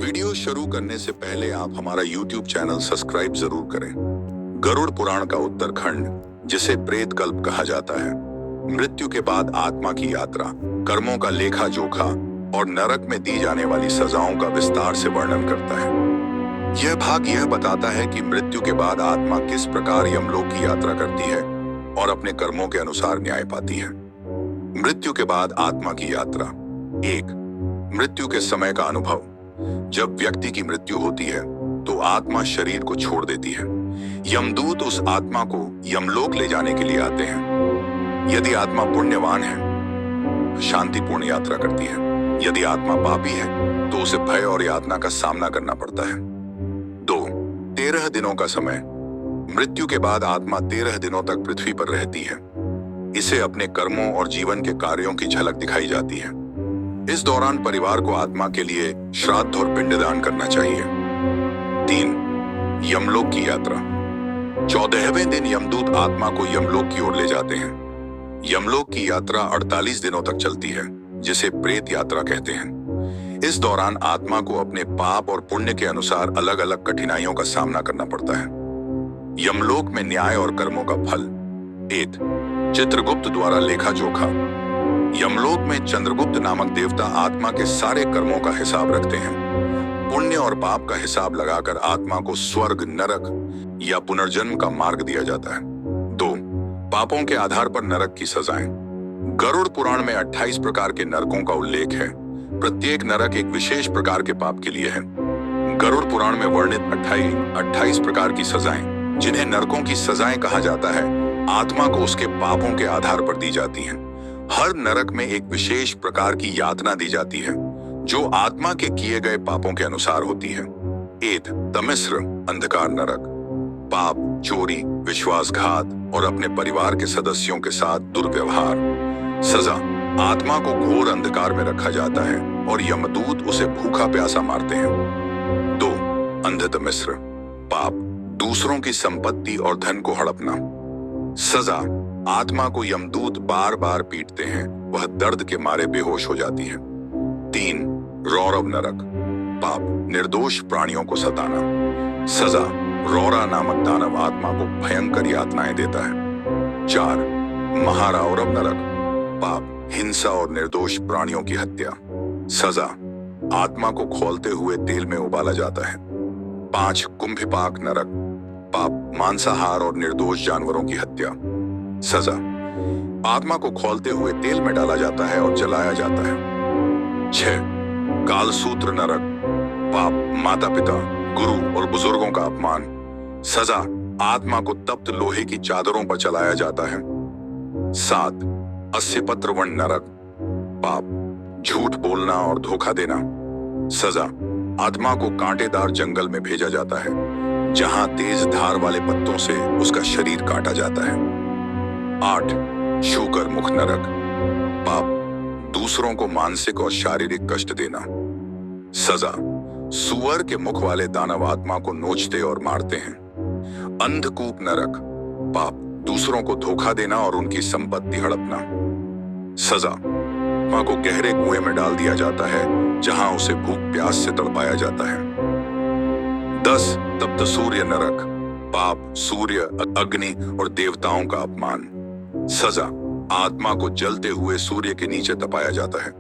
Video शुरू करने से पहले आप हमारा YouTube चैनल सब्सक्राइब जरूर करें। गरुड़ पुराण का उत्तरखंड, जिसे प्रेत कल्प कहा जाता है, मृत्यु के बाद आत्मा की यात्रा, कर्मों का लेखा जोखा और नरक में दी जाने वाली सजाओं का विस्तार से वर्णन करता है। यह भाग यह बताता है कि मृत्यु के बाद आत्मा किस प्रकार यमलोक की यात्रा करती है और अपने कर्मों के अनुसार न्याय पाती है। मृत्यु के बाद आत्मा की यात्रा। 1. मृत्यु के समय का अनुभव। जब व्यक्ति की मृत्यु होती है तो आत्मा शरीर को छोड़ देती है। यमदूत उस आत्मा को यमलोक ले जाने के लिए आते हैं। यदि आत्मा पुण्यवान है तो शांतिपूर्ण यात्रा करती है। यदि आत्मा पापी है तो उसे भय और यातना का सामना करना पड़ता है। 2. 13 दिनों का समय। मृत्यु के बाद आत्मा 13 दिनों तक पृथ्वी पर रहती है। इसे अपने कर्मों और जीवन के कार्यों की झलक दिखाई जाती है। इस दौरान परिवार को आत्मा के लिए श्राद्ध और पिंडदान करना चाहिए। 3. यमलोक की यात्रा। 14वें दिन यमदूत आत्मा को यमलोक की ओर ले जाते हैं। यमलोक की यात्रा 48 दिनों तक चलती है, जिसे प्रेत यात्रा कहते हैं। इस दौरान आत्मा को अपने पाप और पुण्य के अनुसार अलग अलग कठिनाइयों का सामना करना पड़ता है। यमलोक में न्याय और कर्मों का फल। 1. चित्रगुप्त द्वारा लेखा जोखा। यमलोक में चंद्रगुप्त नामक देवता आत्मा के सारे कर्मों का हिसाब रखते हैं। पुण्य और पाप का हिसाब लगाकर आत्मा को स्वर्ग, नरक या पुनर्जन्म का मार्ग दिया जाता है। 2. पापों के आधार पर नरक की सजाएं। गरुड़ पुराण में 28 प्रकार के नरकों का उल्लेख है। प्रत्येक नरक एक विशेष प्रकार के पाप के लिए है। गरुड़ पुराण में वर्णित 28 प्रकार की सजाएं, जिन्हें नरकों की सजाएं कहा जाता है, आत्मा को उसके पापों के आधार पर दी जाती हैं। हर नरक में एक विशेष प्रकार की यातना दी जाती है, जो आत्मा के किए गए पापों के अनुसार होती है। 1. तमिस्र, अंधकार नरक। पाप, चोरी, विश्वासघात और अपने परिवार के सदस्यों के साथ दुर्व्यवहार। सजा, आत्मा को घोर अंधकार में रखा जाता है और यमदूत उसे भूखा प्यासा मारते हैं। 2. अंधतमिस्र, पाप, दूसरों की संपत्ति और धन को हड़पना। सजा, आत्मा को यमदूत बार बार पीटते हैं, वह दर्द के मारे बेहोश हो जाती है। 3. रौरव नरक, पाप, निर्दोष प्राणियों को सताना। सजा, रौरा नामक दानव आत्मा को भयंकर यातनाएं देता है। 4. महारौरव नरक, पाप, हिंसा और निर्दोष प्राणियों की हत्या। सजा, आत्मा को खौलते हुए तेल में उबाला जाता है। 5. कुंभिपाक नरक, पाप, मांसाहार और निर्दोष जानवरों की हत्या। सजा, आत्मा को खौलते हुए तेल में डाला जाता है और जलाया जाता है। 6. कालसूत्र नरक, पाप, माता पिता, गुरु और बुजुर्गों का अपमान। सजा, आत्मा को तप्त लोहे की चादरों पर चलाया जाता है। 7. अस्यपत्र वन नरक, पाप, झूठ बोलना और धोखा देना। सजा, आत्मा को कांटेदार जंगल में भेजा जाता है, जहां तेज धार वाले पत्तों से उसका शरीर काटा जाता है। 8. शूकर मुख नरक, पाप, दूसरों को मानसिक और शारीरिक कष्ट देना। सजा, सुअर के मुख वाले दानव आत्मा को नोचते और मारते हैं। अंधकूप नरक, पाप, दूसरों को धोखा देना और उनकी संपत्ति हड़पना। सजा, आत्मा को गहरे कुएं में डाल दिया जाता है, जहां उसे भूख प्यास से तड़पाया जाता है। 10. तप्त सूर्य नरक, पाप, सूर्य, अग्नि और देवताओं का अपमान। सजा, आत्मा को जलते हुए सूर्य के नीचे तपाया जाता है।